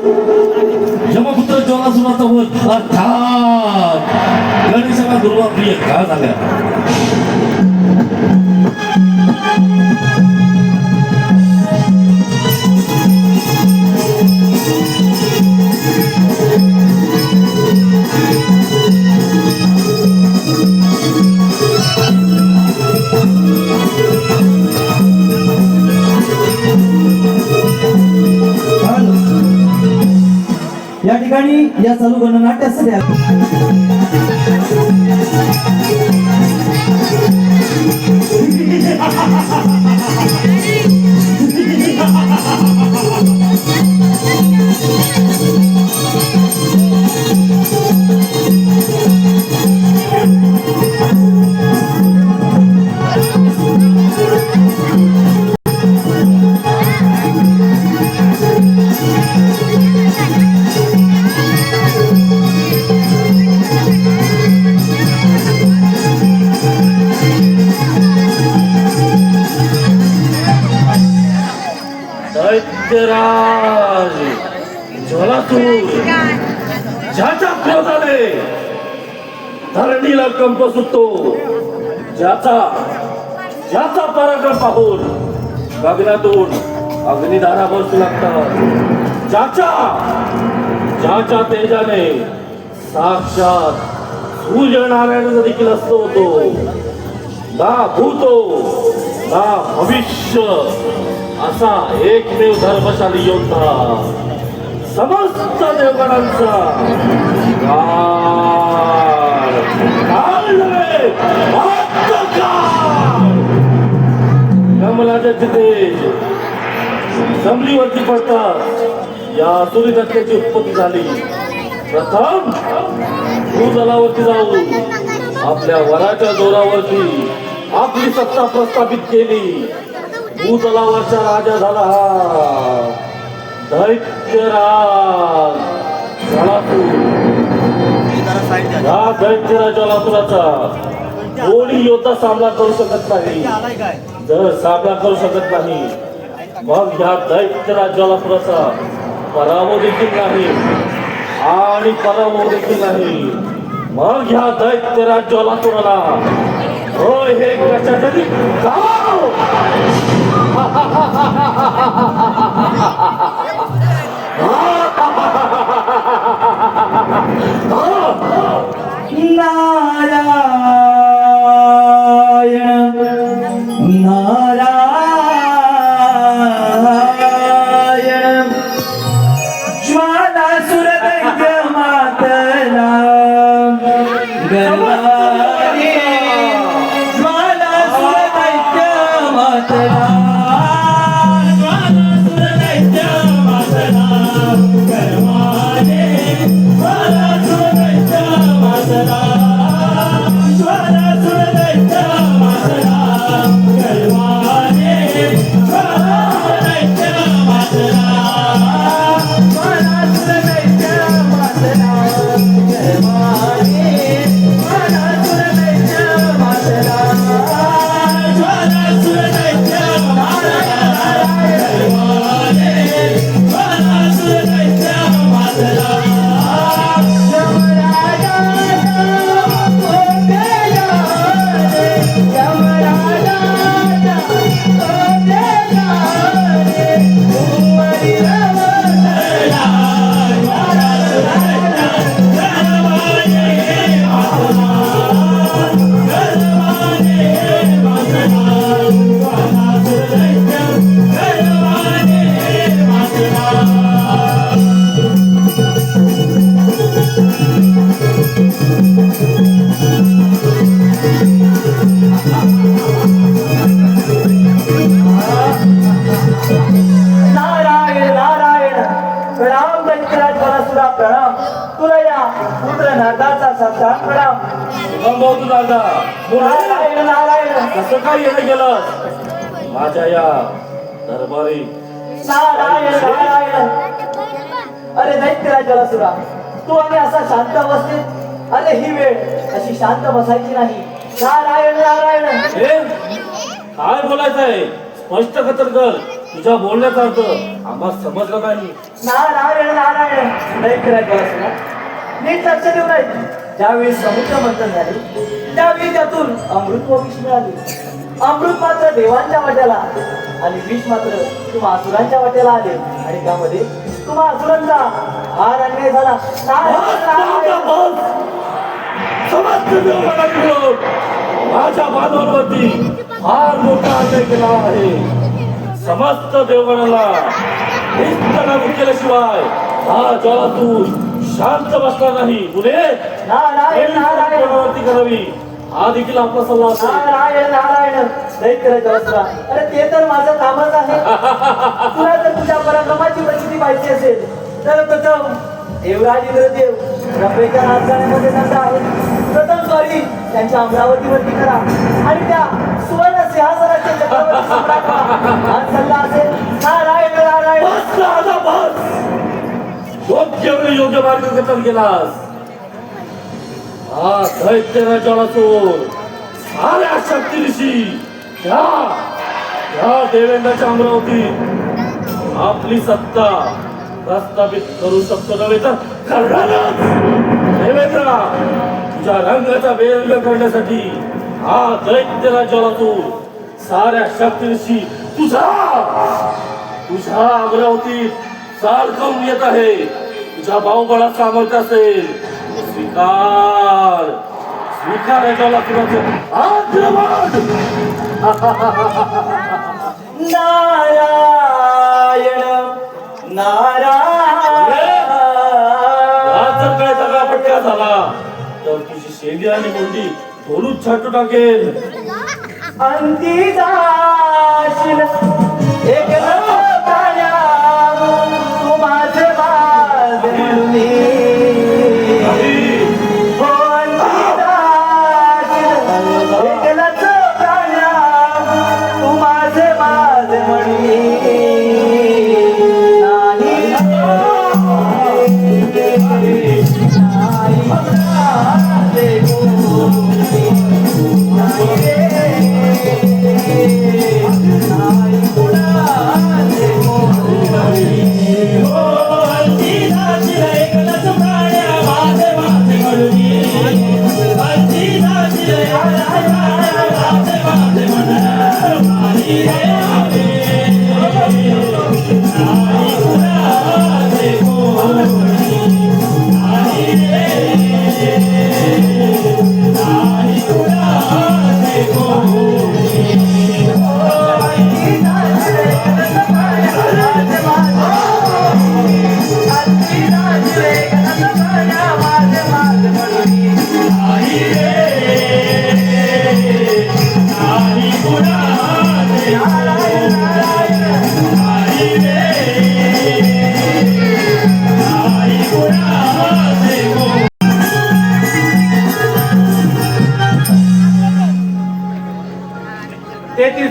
यमपुत्र ज्वालासुराचा वध अर्थात गणेशाला दुर्वा प्रिय का झाल्या. या ठिकाणी या चालू गणनाट्यासाठी दैत्यराज ज्वालासूर ज्याच्या क्रोधाने धरणीला कंप सुटतो, ज्याचा पराक्रम पाहून गगनातून अग्निधारा बसू लागतात, ज्याच्या तेजाने साक्षात सूर्यनारायण देखील असतो तो ना भूतो ना भविष्य असा एकमेव धर्मशाली योद्धा समस्त देवगणांचा कमलाच्या चिते जमिनीवरती पडतात या सूर्यदत्ताची उत्पत्ती झाली. प्रथम भूजलावरती जाऊन आपल्या वराच्या जोरावरती आपली सत्ता प्रस्थापित केली. भूतलावरचा राजा झाला हा दैत्यराज ज्वालासूर. या दैत्यराज ज्वालासुराचा कोणी योद्धा सामना करू शकत नाही. जर सामना करू शकत नाही मग ह्या दैत्यराज ज्वालासुराचा पराभव देखील नाही आणि पराभव देखील नाही. मग ह्या दैत्यराज ज्वालासुराला होय हे कशासाठी नारायण नारायण ज्वालासुर दैत्य मातरा गरवारे ज्वालासुर दैत्य मातरा प्रणाम तुला या पुत्र नारदाचा साष्टांग प्रणाम. भाऊ दादा नारायण नारायण कसं काय येणं गेलं माझ्या या दरबारी. नारायण नारायण. अरे दैत्यराज ज्वालासुरा तू आणि असा शांत अवस्थेत, अरे ही वेळ अशी शांत बसायची नाही. नारायण नारायण. काय बोलायचंय स्पष्ट कथन कर. तुझ्या बोलण्याचा अर्थ आम्हाला समजला नाही. नारायण नारायण दैत्य ज्वालासुरा, नीट लक्ष देऊ नाही. ज्यावेळी समुद्र मंथन झाले त्यावेळी त्यातून अमृत व विष मिळाले. अमृत मात्र देवांच्या वाट्याला आणि विष मात्र तुम्हा असुरांच्या वाट्याला आले आणि त्यामध्ये तुम्हा असुरांचा हार अन्याय झाला. समस्त देवाला मिळून माझ्या बांधवांवरती फार मोठा अन्याय केला आहे. समस्त देवगणाला निस्तनाबूत केल्याशिवाय हा ज्वालातून शांत बसणार नाही. पुढे नारायण नारायण कोणावरती करावी हा देखील आपला सल्ला असेल. नारायण नारायण दैत्य ज्वालासुरा, अरे ते तर माझं कामच आहे. तुला जर तुझ्या पराक्रमाची प्रसिद्धी पाहिजे असेल तर प्रथम देवराज इंद्रदेव रंभेच्या राजधानीमध्ये नंद आहे. प्रथम स्वारी त्यांच्या अमरावतीवरती करा आणि त्या सुवर्ण सिंहासनाचे चक्रवर्ती सम्राट व्हा. हा सल्ला असेल. नारायण नारायण. बस दादा, बस. योग्य वेळी योग्य मार्गदर्शन केलास. हा दैत्य ज्वालासूर साऱ्या शक्तीनिशी ह्या देवेंद्राच्या अमरावतीत आपली सत्ता प्रस्थापित करू शकतो नव्हे तर करणारच. देवेंद्र, तुझ्या रंगाचा वेरंग करण्यासाठी हा दैत्य ज्वालासूर साऱ्या शक्तीनिशी तुझ्या अमरावतीत चाल करून येत आहे. तुझ्या बाहुबळात सामर्थ्य असेल स्वीकार ज्वालासुराचं आग्रमन. नारायण नारायण. आज जर काय सगळा पटका झाला तर तुझी शेंडी आणि मोंडी थोडूच छाटू टाकेल. अंती जाशील एक लोकाया, तू माझे माझे म्हणून. हो अंती जाशील एक लोकाया, तू माझे माझे म्हणून.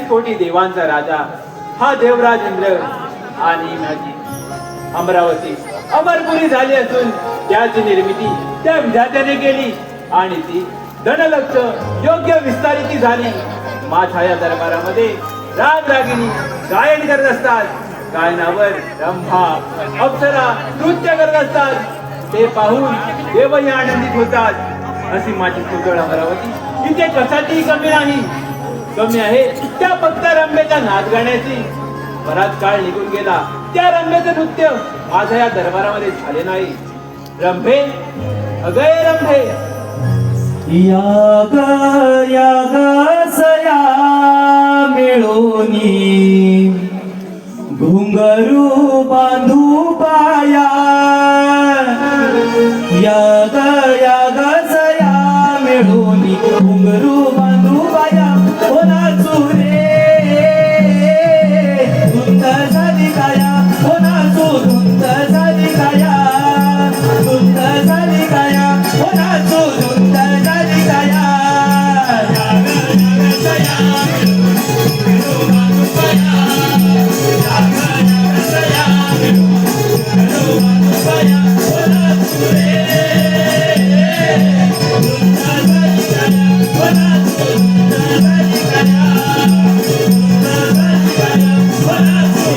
कोटी देवांचा राजा हा देवराज इंद्र आणि माझी अमरावती अमरपुरी झाली असून त्याची निर्मिती त्या विधात्याने केली आणि ती धनलक्ष योग्य विस्तारिती झाली. माझ्या या दरबारामध्ये रागरागिणी गायन करत असतात. गायनावर रंभा अप्सरा नृत्य करत असतात. ते पाहून देवही आनंदित होतात. अशी माझी सुजळ अमरावती इथे कशाची कमी नाही. कमी आहे त्या फक्त रंभेच्या नाच गाण्याची. बराच काळ निघून गेला त्या रंभेचे नृत्य माझ्या या दरबारामध्ये झाले नाही. रंभे अगय रंभे याग याग सया मिळोनी घुंगरू बांधू पाया. याग याग सया मिळोनी घुंगरू बांधू पाया. हो नाचू रे धुंद झाली काया. हो नाचू धुंद झाली काया. धुंद झाली काया. हो नाचू धुंद झाली काया. याग याग सया मिळोनी घुंगरू बांधू पाया. याग याग सया मिळोनी घुंगरू बांधू पाया. हो नाचू रे धुंद झाली काया. हो नाचू धुंद झाली काया. धुंद झाली काया. हो नाचू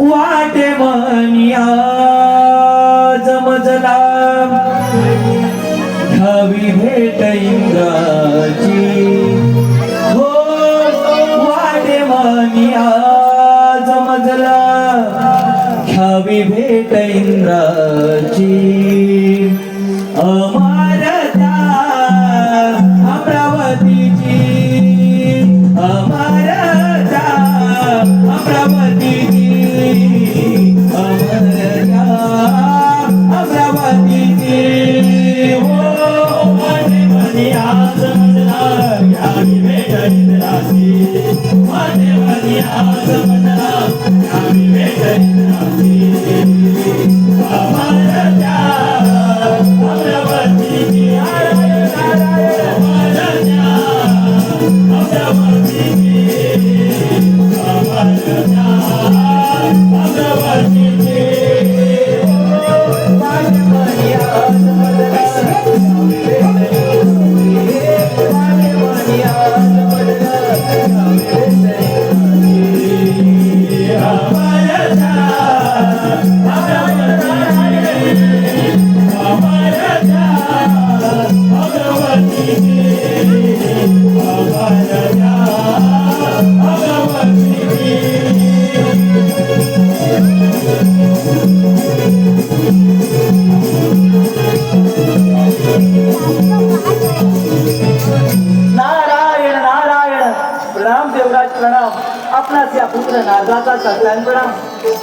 वाटे मनिया जमजला घावी भेट इंद्राची हो वाटे मनिया जमजला घावी भेट इंद्राची अमरता अमरावतीची अमरता अमरावतीची अमरता अमरावतीची हो वाटे मनिया जमजला घावी भेट इंद्राची वाटे मनिया जमजला घावी भेट इंद्राची अमरता अमरावतीची नारायण नारायण प्रणाम देवराज प्रणाम आपणास या पुत्र नारदाचा सत्यान प्रणाम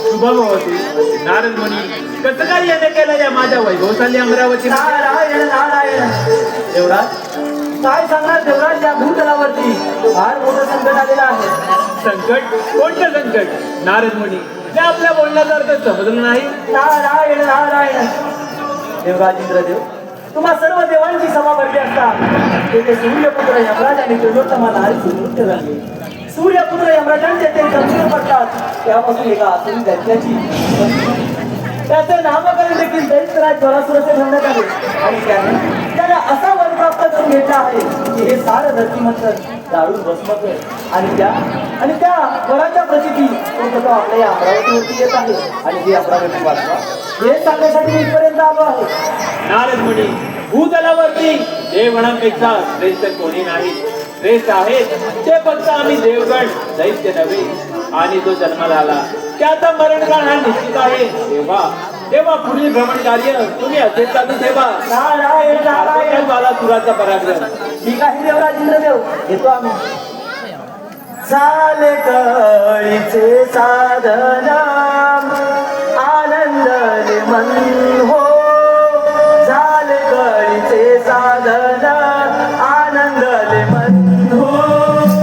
शुभभवती नारद मुनी कसं काय येणं केलं या माझ्या वैभवशाली अमरावती नारायण नारायण देवराज काय सांगणार देवराज या भूतलावरती फार मोठं संकट आलेलं आहे संकट कोणतं संकट नारद मुनी ते आपल्या बोलण्याचा अर्थ समजलं नाही नारायण नारायण देवराज इंद्रदेव तुम्हा सर्व देवांची सभा भरली असता तेथे सूर्यपुत्र यमराज आणि त्रिलोत्तमा नारीची नृत्य झाली सूर्यपुत्र यमराजांचे ते जमिनीवर पडतात त्यापासून एका आसुरी दैत्याची त्याचे नामकरण देखील दैत्यराज ज्वरासुराचे ठेवण्यात आले आणि त्याने असा वर प्राप्त करून घेतला आहे की हे सारं धरतीमंत्र दारून भस्म आणि त्या वराच्या प्रचिती तो आपल्या या अमरावतीवरती येत आहे आणि ही अमरावती वाचवा हे सांगण्यासाठी मी इथपर्यंत आलो आहे नारद मुनी भूतलावरती देवगणांपेक्षा श्रेष्ठ कोणी नाही श्रेष्ठ आहेत ते फक्त आम्ही देवगण दैत्य नव्हे आणि जो जन्माला आला त्याचा मरणकाळ हा निश्चित आहे तेव्हा पुढील भ्रमण कार्य तुम्ही असे चालू ठेवा नारायण नारायण मला सुराचा पराक्रम ठीक आहे देवराज इंद्रदेव येतो आम्ही झाले कळीचे साधन आनंदले मन हो झाले कळीचे साधन आनंदले मन हो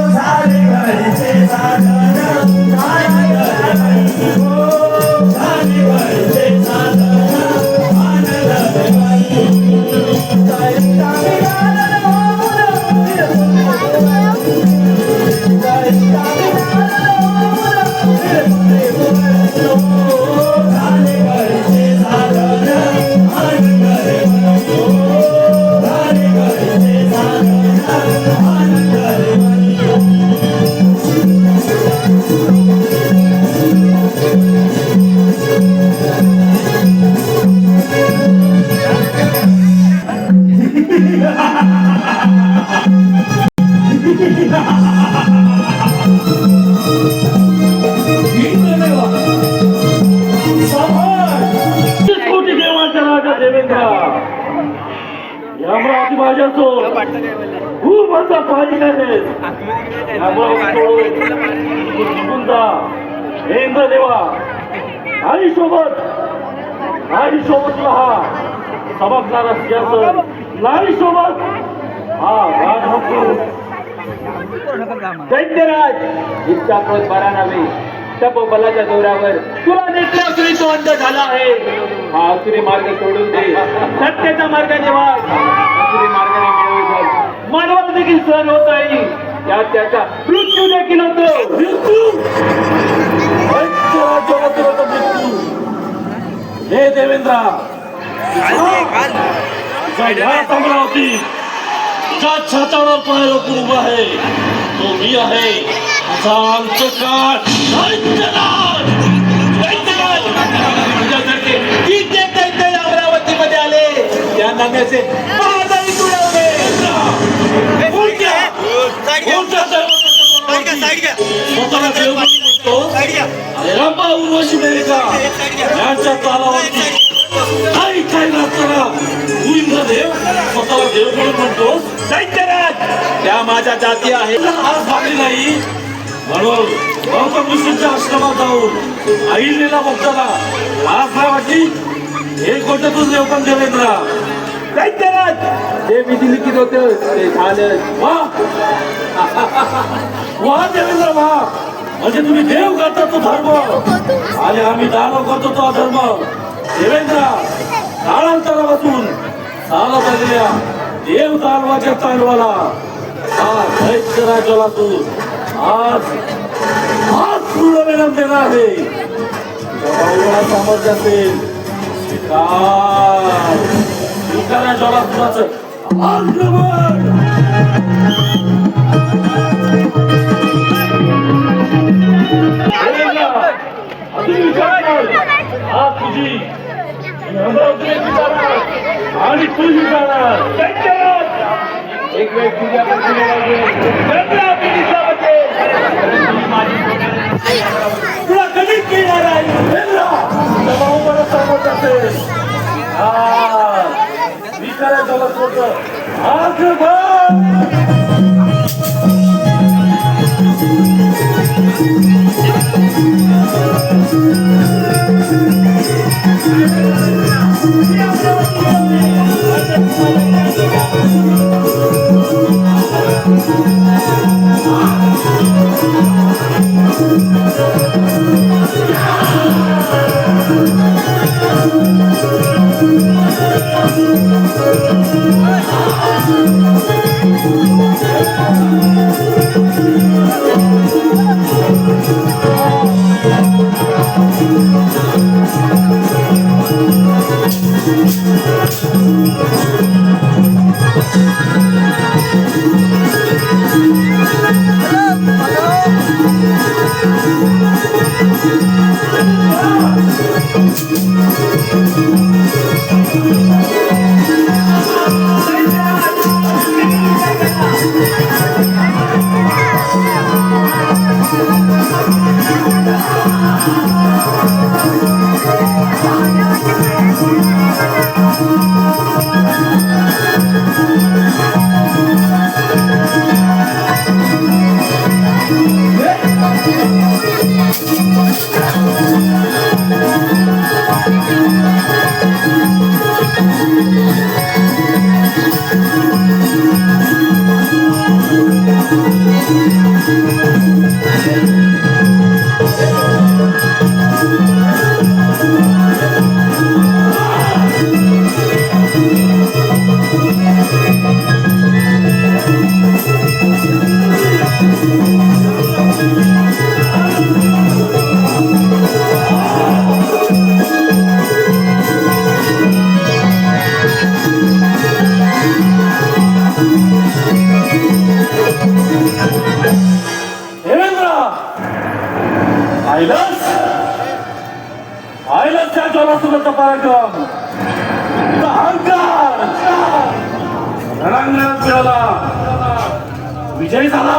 झाले कळीचे साधन आनंदले मन हो झाले कळीचे साधन आनंदले मन कोटी देवांचा राजा देवेंद्र या अमरावती माझ्या सोड खूप असा पाहिजे आहे इंद्र देवा आई सोबत हा चमकणारा सिंहासन नारी सोबत हा राजहक्क दैत्यराज इतका क्रोध बरा नव्हे तपोबलाच्या जोरावर तुला नेत्रासुरी तो अंध झाला आहे हा असुरी मार्ग सोडून दे सत्याचा मार्गाने वाग असुरी मार्गाने मिळवू मानवाला देखील सहन होत आहे त्यात त्याचा मृत्यू देखील होतो हे देवेंद्रा अमरावती ज्या छातावर पाय रोखून उभा आहे तो मी आहे अमरावती मध्ये आले त्या नव्याचे महादाई तुडवले स्वतःला देव म्हणतो रंबा उर्वशी मेरिका यांच्या तालावरती काही काही नसताना तू इंद्रदेव स्वतःला देव म्हणून म्हणतोस दैत्यराज त्या माझ्या जाती आहेत आज भागली नाही म्हणून गौतम ऋषींच्या आश्रमात जाऊन आईलेला बघताना आज नाही वाटली हे कोणतं तुझं देवपण देवेंद्रा दैत्यराज जे विधी लिखित होतं ते झालं वा वा देवेंद्र वा म्हणजे तुम्ही देव करता तो धर्म आणि आम्ही दानव करतो तो अधर्म देवेंद्र काळांतरापासून चालत आलेल्या देव दानवाच्या तांडवाला हा दैत्य राजाला तू आज पूर्ण विराम देणार आहे तुझ्या सामर्थ्य असेल स्वीकारा जलासुराचं आक्रमण आज तुझी अमरावतीची जाणार आणि तुझी जाणार एक वेळ तुझ्या तुला कधीच मिळणार आहे भाऊ मला सांगत असेल विचारा जलासुराचं आक्रमण Thank you. पाहिलंच पाहिलंच त्या ज्वालासुराचा पराक्रम, तुझा अहंकार रणांगणात मिळाला, विजय झाला.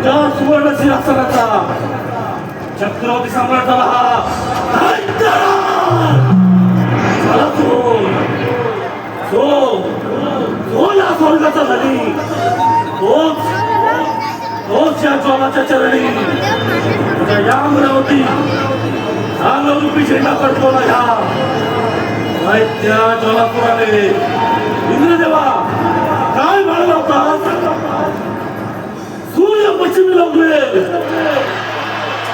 त्या सुवर्ण सिंहासनाचा चक्रवर्ती सम्राट झाला हा दैत्यराज. झाला तो या स्वर्गाचा धनी, तोच या ज्वालाच्या चरणी तुझ्या या अमरावती रूपी झेंडा पडतो ना ह्या दैत्या ज्वालापुराने. इंद्रदेवा काय म्हणला होता? सूर्य पश्चिमी लागले,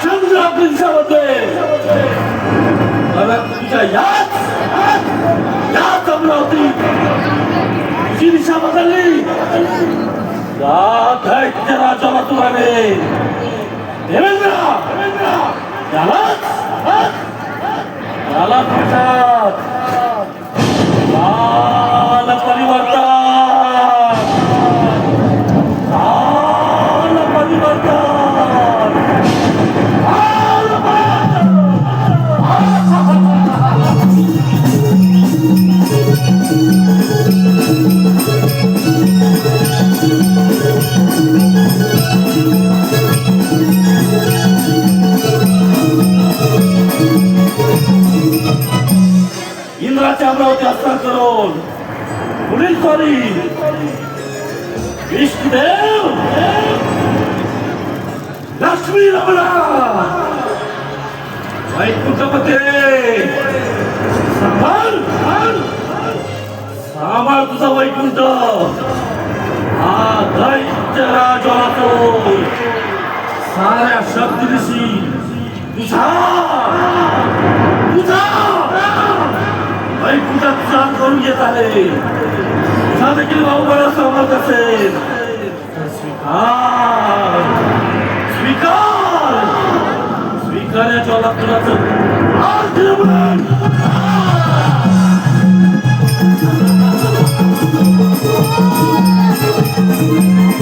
चंद्र आपली दिशा बदलेल, तुझ्या याच अमरावती तुझी दिशा बदलली. या दैत्यराज ज्वालापुराने देवेंद्र याला म्हणतात काल परिवर्तन. काल परिवर्तन. काल इंद्राचे अमरावती हस्तांतर करून पुढील स्वारी विष्णुदेव लक्ष्मी रमणा वैकुंठमध्ये सांभाळ तुझा वैकुंठ. हा दैत्यराज ज्वालापुर साऱ्या शक्तीनिशी तुझा वैकुंठात चाल करून घेत आहे. तुझा देखील भाऊ बळा समर्थ असेल तर स्वीकार स्वीकार स्वीकार या ज्वालापुराचं आक्रमण.